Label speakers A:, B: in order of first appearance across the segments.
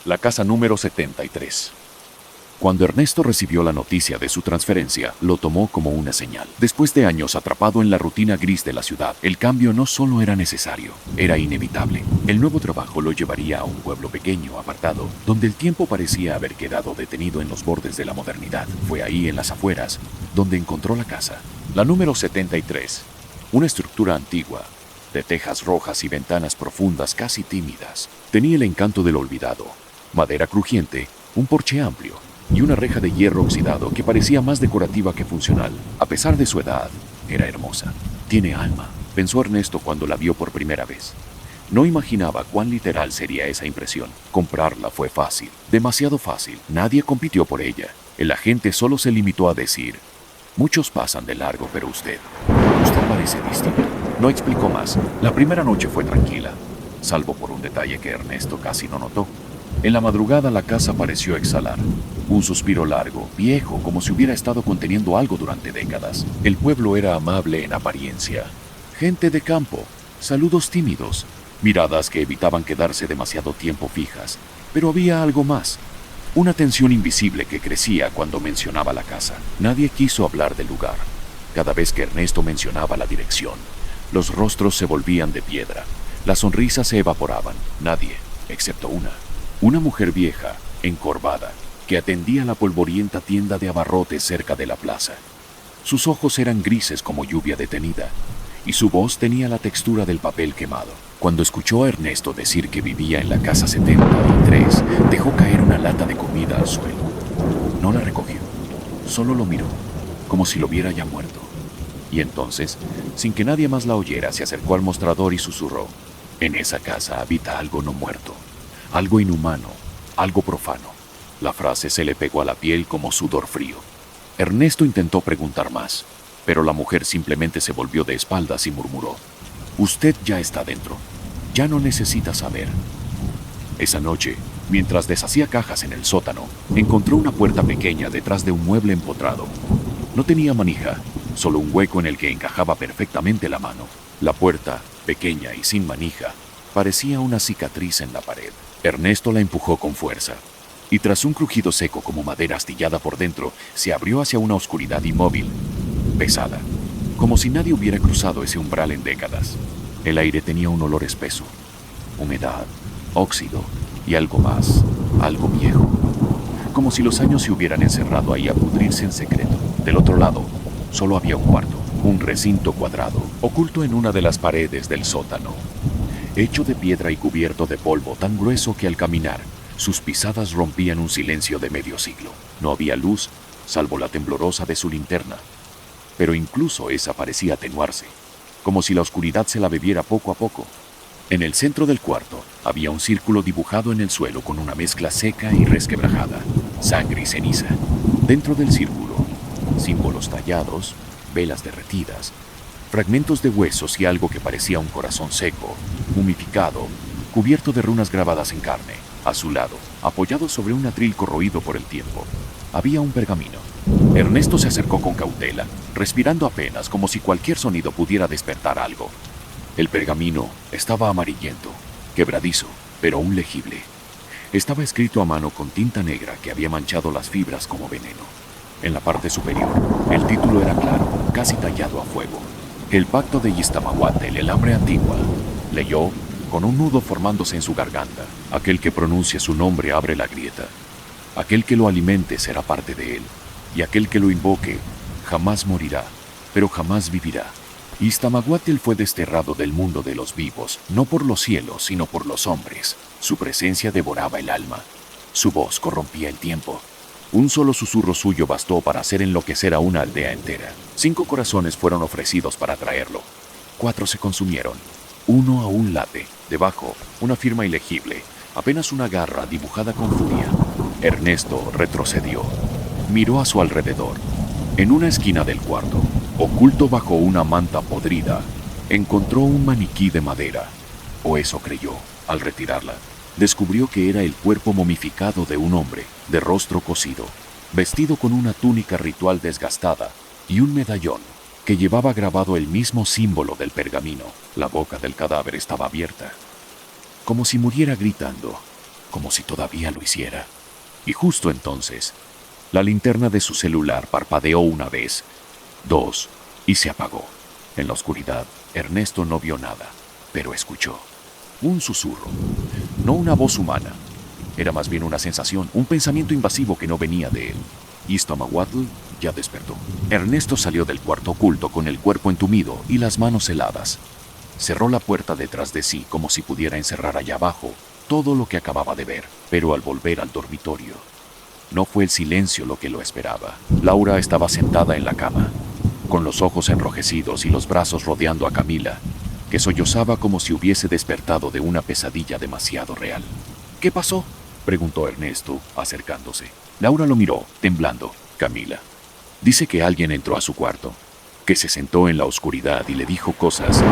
A: la casa número 73. Cuando Ernesto recibió la noticia de su transferencia, lo tomó como una señal. Después de años atrapado en la rutina gris de la ciudad, el cambio no solo era necesario, era inevitable. El nuevo trabajo lo llevaría a un pueblo pequeño, apartado, donde el tiempo parecía haber quedado detenido en los bordes de la modernidad. Fue ahí, en las afueras, donde encontró la casa, la número 73, una estructura antigua, de tejas rojas y ventanas profundas casi tímidas. Tenía el encanto de lo olvidado, madera crujiente, un porche amplio y una reja de hierro oxidado que parecía más decorativa que funcional. A pesar de su edad, era hermosa. Tiene alma, pensó Ernesto cuando la vio por primera vez. No imaginaba cuán literal sería esa impresión. Comprarla fue fácil, demasiado fácil. Nadie compitió por ella. El agente solo se limitó a decir: muchos pasan de largo, pero usted parece distinto. No explicó más. La primera noche fue tranquila, salvo por un detalle que Ernesto casi no notó. En la madrugada la casa pareció exhalar. Un suspiro largo, viejo, como si hubiera estado conteniendo algo durante décadas. El pueblo era amable en apariencia. Gente de campo, saludos tímidos, miradas que evitaban quedarse demasiado tiempo fijas. Pero había algo más. Una tensión invisible que crecía cuando mencionaba la casa. Nadie quiso hablar del lugar. Cada vez que Ernesto mencionaba la dirección, los rostros se volvían de piedra. Las sonrisas se evaporaban. Nadie, excepto una mujer vieja, encorvada, que atendía la polvorienta tienda de abarrotes cerca de la plaza. Sus ojos eran grises como lluvia detenida, y su voz tenía la textura del papel quemado. Cuando escuchó a Ernesto decir que vivía en la casa 73, dejó caer una lata de comida al suelo. No la recogió, solo lo miró, como si lo viera ya muerto. Y entonces, sin que nadie más la oyera, se acercó al mostrador y susurró: en esa casa habita algo no muerto. Algo inhumano, algo profano. La frase se le pegó a la piel como sudor frío. Ernesto intentó preguntar más, pero la mujer simplemente se volvió de espaldas y murmuró: usted ya está dentro, ya no necesita saber. Esa noche, mientras deshacía cajas en el sótano, encontró una puerta pequeña detrás de un mueble empotrado. No tenía manija, solo un hueco en el que encajaba perfectamente la mano. La puerta, pequeña y sin manija, parecía una cicatriz en la pared. Ernesto la empujó con fuerza, y tras un crujido seco como madera astillada por dentro, se abrió hacia una oscuridad inmóvil, pesada, como si nadie hubiera cruzado ese umbral en décadas. El aire tenía un olor espeso, humedad, óxido y algo más, algo viejo, como si los años se hubieran encerrado ahí a pudrirse en secreto. Del otro lado, solo había un cuarto, un recinto cuadrado, oculto en una de las paredes del sótano, hecho de piedra y cubierto de polvo tan grueso que al caminar, sus pisadas rompían un silencio de medio siglo. No había luz, salvo la temblorosa de su linterna, pero incluso esa parecía atenuarse, como si la oscuridad se la bebiera poco a poco. En el centro del cuarto había un círculo dibujado en el suelo con una mezcla seca y resquebrajada, sangre y ceniza. Dentro del círculo, símbolos tallados, velas derretidas, fragmentos de huesos y algo que parecía un corazón seco, mumificado, cubierto de runas grabadas en carne. A su lado, apoyado sobre un atril corroído por el tiempo, había un pergamino. Ernesto se acercó con cautela, respirando apenas, como si cualquier sonido pudiera despertar algo. El pergamino estaba amarillento, quebradizo, pero aún legible. Estaba escrito a mano con tinta negra que había manchado las fibras como veneno. En la parte superior, el título era claro, casi tallado a fuego: el pacto de Yistamahuatl, el hambre antigua. Leyó, con un nudo formándose en su garganta: aquel que pronuncie su nombre abre la grieta. Aquel que lo alimente será parte de él, y aquel que lo invoque jamás morirá, pero jamás vivirá. Yistamahuatl fue desterrado del mundo de los vivos, no por los cielos, sino por los hombres. Su presencia devoraba el alma. Su voz corrompía el tiempo. Un solo susurro suyo bastó para hacer enloquecer a una aldea entera. 5 corazones fueron ofrecidos para traerlo. 4 se consumieron. 1 aún late. Debajo, una firma ilegible, apenas una garra dibujada con furia. Ernesto retrocedió. Miró a su alrededor. En una esquina del cuarto, oculto bajo una manta podrida, encontró un maniquí de madera. O eso creyó. Al retirarla, descubrió que era el cuerpo momificado de un hombre, de rostro cocido, vestido con una túnica ritual desgastada y un medallón que llevaba grabado el mismo símbolo del pergamino. La boca del cadáver estaba abierta, como si muriera gritando, como si todavía lo hiciera. Y justo entonces, la linterna de su celular parpadeó una vez, dos, y se apagó. En la oscuridad, Ernesto no vio nada, pero escuchó un susurro, no una voz humana. Era más bien una sensación, un pensamiento invasivo que no venía de él. Iztaccíhuatl ya despertó. Ernesto salió del cuarto oculto con el cuerpo entumido y las manos heladas. Cerró la puerta detrás de sí como si pudiera encerrar allá abajo todo lo que acababa de ver, pero al volver al dormitorio, no fue el silencio lo que lo esperaba. Laura estaba sentada en la cama, con los ojos enrojecidos y los brazos rodeando a Camila, que sollozaba como si hubiese despertado de una pesadilla demasiado real. ¿Qué pasó?, preguntó Ernesto, acercándose. Laura lo miró, temblando. Camila dice que alguien entró a su cuarto, que se sentó en la oscuridad y le dijo cosas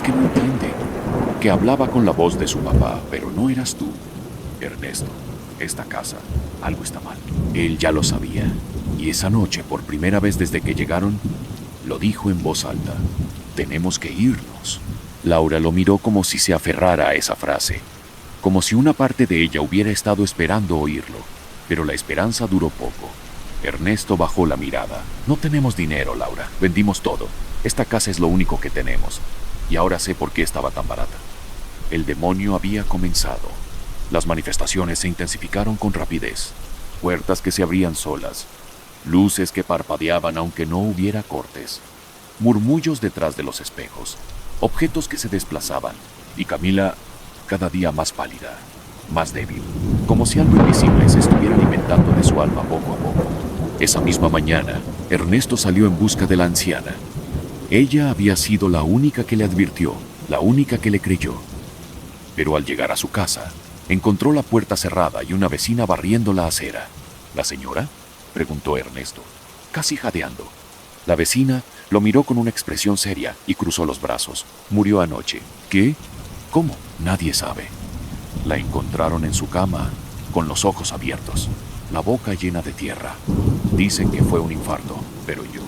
A: que no entiende, que hablaba con la voz de su papá, pero no eras tú. Ernesto, esta casa, algo está mal. Él ya lo sabía, y esa noche, por primera vez desde que llegaron, lo dijo en voz alta. Tenemos que irnos. Laura lo miró como si se aferrara a esa frase, como si una parte de ella hubiera estado esperando oírlo, pero la esperanza duró poco. Ernesto bajó la mirada. No tenemos dinero, Laura. Vendimos todo. Esta casa es lo único que tenemos. Y ahora sé por qué estaba tan barata. El demonio había comenzado. Las manifestaciones se intensificaron con rapidez. Puertas que se abrían solas. Luces que parpadeaban aunque no hubiera cortes. Murmullos detrás de los espejos. Objetos que se desplazaban. Y Camila, cada día más pálida, más débil, como si algo invisible se estuviera alimentando de su alma poco a poco. Esa misma mañana, Ernesto salió en busca de la anciana. Ella había sido la única que le advirtió, la única que le creyó. Pero al llegar a su casa, encontró la puerta cerrada y una vecina barriendo la acera. ¿La señora?, preguntó Ernesto, casi jadeando. La vecina lo miró con una expresión seria y cruzó los brazos. Murió anoche. ¿Qué? ¿Cómo? Nadie sabe. La encontraron en su cama, con los ojos abiertos, la boca llena de tierra. Dicen que fue un infarto, pero yo...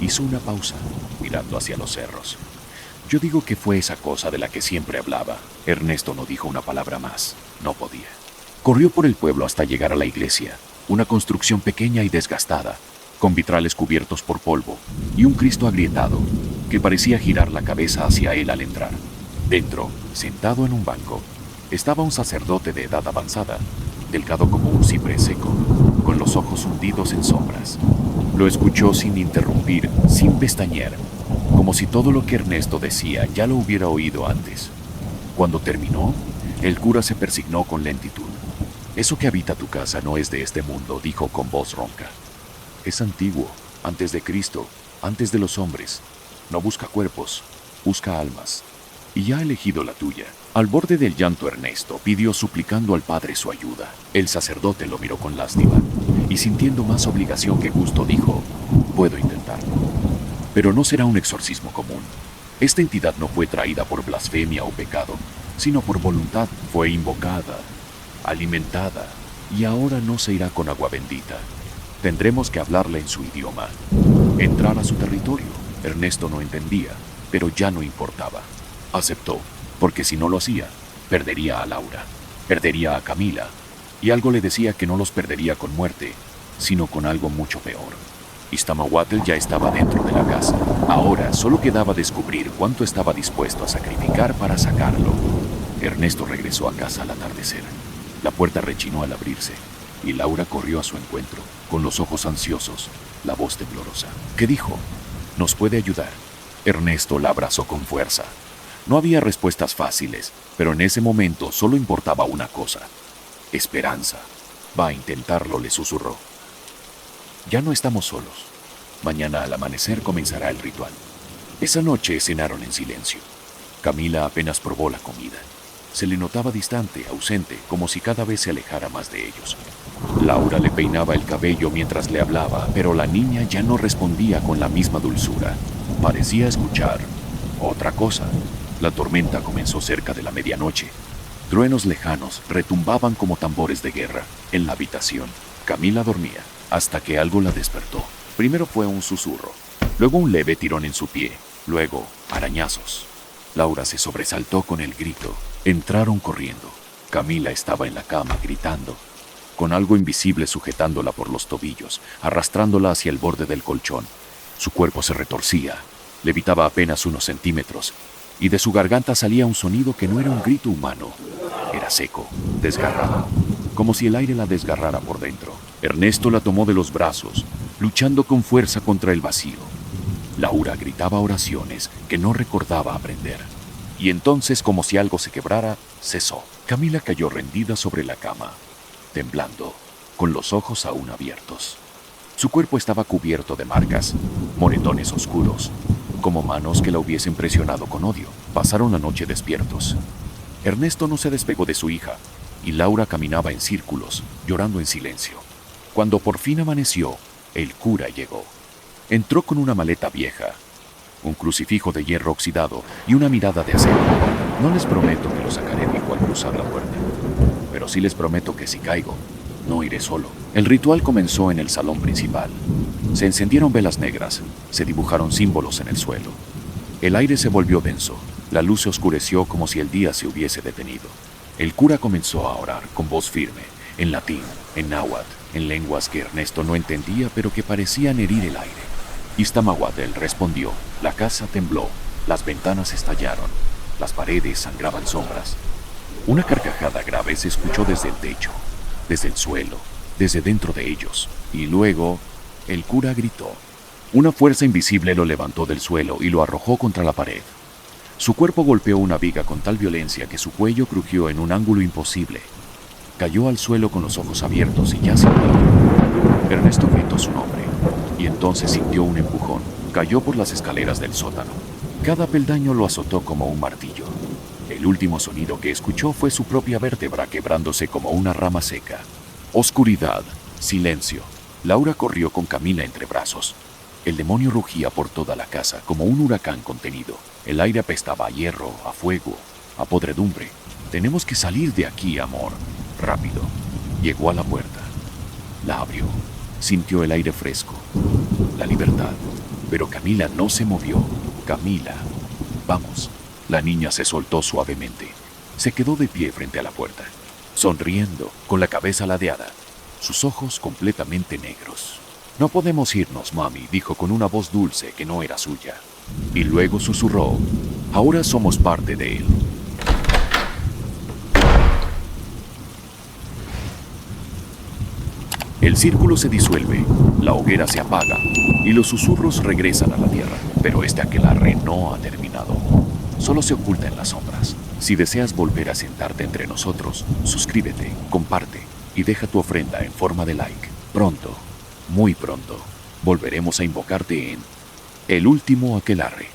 A: Hizo una pausa, mirando hacia los cerros. Yo digo que fue esa cosa de la que siempre hablaba. Ernesto no dijo una palabra más. No podía. Corrió por el pueblo hasta llegar a la iglesia, una construcción pequeña y desgastada, con vitrales cubiertos por polvo y un Cristo agrietado que parecía girar la cabeza hacia él al entrar. Dentro, sentado en un banco, estaba un sacerdote de edad avanzada, delgado como un ciprés seco, con los ojos hundidos en sombras. Lo escuchó sin interrumpir, sin pestañear, como si todo lo que Ernesto decía ya lo hubiera oído antes. Cuando terminó, el cura se persignó con lentitud. «Eso que habita tu casa no es de este mundo», dijo con voz ronca. «Es antiguo, antes de Cristo, antes de los hombres. No busca cuerpos, busca almas. Y ya ha elegido la tuya». Al borde del llanto, Ernesto pidió suplicando al Padre su ayuda. El sacerdote lo miró con lástima y, sintiendo más obligación que gusto, dijo: «Puedo intentarlo, pero no será un exorcismo común. Esta entidad no fue traída por blasfemia o pecado, sino por voluntad. Fue invocada, alimentada, y ahora no se irá con agua bendita. Tendremos que hablarle en su idioma, entrar a su territorio». Ernesto no entendía, pero ya no importaba. Aceptó, porque si no lo hacía, perdería a Laura, perdería a Camila, y algo le decía que no los perdería con muerte, sino con algo mucho peor. Iztaccíhuatl ya estaba dentro de la casa. Ahora solo quedaba descubrir cuánto estaba dispuesto a sacrificar para sacarlo. Ernesto regresó a casa al atardecer. La puerta rechinó al abrirse, y Laura corrió a su encuentro, con los ojos ansiosos, la voz temblorosa. ¿Qué dijo? ¿Nos puede ayudar? Ernesto la abrazó con fuerza. No había respuestas fáciles, pero en ese momento solo importaba una cosa: esperanza. «Va a intentarlo», le susurró. «Ya no estamos solos. Mañana al amanecer comenzará el ritual». Esa noche cenaron en silencio. Camila apenas probó la comida. Se le notaba distante, ausente, como si cada vez se alejara más de ellos. Laura le peinaba el cabello mientras le hablaba, pero la niña ya no respondía con la misma dulzura. Parecía escuchar otra cosa. La tormenta comenzó cerca de la medianoche. Truenos lejanos retumbaban como tambores de guerra. En la habitación, Camila dormía, hasta que algo la despertó. Primero fue un susurro, luego un leve tirón en su pie, luego arañazos. Laura se sobresaltó con el grito. Entraron corriendo. Camila estaba en la cama gritando, con algo invisible sujetándola por los tobillos, arrastrándola hacia el borde del colchón. Su cuerpo se retorcía, levitaba apenas unos centímetros, y de su garganta salía un sonido que no era un grito humano. Era seco, desgarrado, como si el aire la desgarrara por dentro. Ernesto la tomó de los brazos, luchando con fuerza contra el vacío. Laura gritaba oraciones que no recordaba aprender. Y entonces, como si algo se quebrara, cesó. Camila cayó rendida sobre la cama, temblando, con los ojos aún abiertos. Su cuerpo estaba cubierto de marcas, moretones oscuros, como manos que la hubiesen presionado con odio. Pasaron la noche despiertos. Ernesto no se despegó de su hija, y Laura caminaba en círculos, llorando en silencio. Cuando por fin amaneció, el cura llegó. Entró con una maleta vieja, un crucifijo de hierro oxidado y una mirada de acero. No les prometo que lo sacaré, dijo al cruzar la puerta, pero sí les prometo que si caigo, no iré solo. El ritual comenzó en el salón principal. Se encendieron velas negras, se dibujaron símbolos en el suelo. El aire se volvió denso, la luz se oscureció como si el día se hubiese detenido. El cura comenzó a orar con voz firme, en latín, en náhuatl, en lenguas que Ernesto no entendía pero que parecían herir el aire. Iztaccíhuatl respondió, la casa tembló, las ventanas estallaron, las paredes sangraban sombras. Una carcajada grave se escuchó desde el techo, desde el suelo, desde dentro de ellos, y luego el cura gritó. Una fuerza invisible lo levantó del suelo y lo arrojó contra la pared. Su cuerpo golpeó una viga con tal violencia que su cuello crujió en un ángulo imposible. Cayó al suelo con los ojos abiertos y ya sin vida. Ernesto gritó su nombre, y entonces sintió un empujón. Cayó por las escaleras del sótano. Cada peldaño lo azotó como un martillo. El último sonido que escuchó fue su propia vértebra quebrándose como una rama seca. Oscuridad, silencio. Laura corrió con Camila entre brazos. El demonio rugía por toda la casa como un huracán contenido. El aire apestaba a hierro, a fuego, a podredumbre. Tenemos que salir de aquí, amor. Rápido. Llegó a la puerta. La abrió. Sintió el aire fresco. La libertad. Pero Camila no se movió. Camila. Vamos. La niña se soltó suavemente. Se quedó de pie frente a la puerta, sonriendo, con la cabeza ladeada, sus ojos completamente negros. No podemos irnos, mami, dijo con una voz dulce que no era suya. Y luego susurró, ahora somos parte de él. El círculo se disuelve, la hoguera se apaga y los susurros regresan a la tierra. Pero este aquelarre no ha terminado. Solo se oculta en las sombras. Si deseas volver a sentarte entre nosotros, suscríbete, comparte y deja tu ofrenda en forma de like. Pronto, muy pronto, volveremos a invocarte en El Último Aquelarre.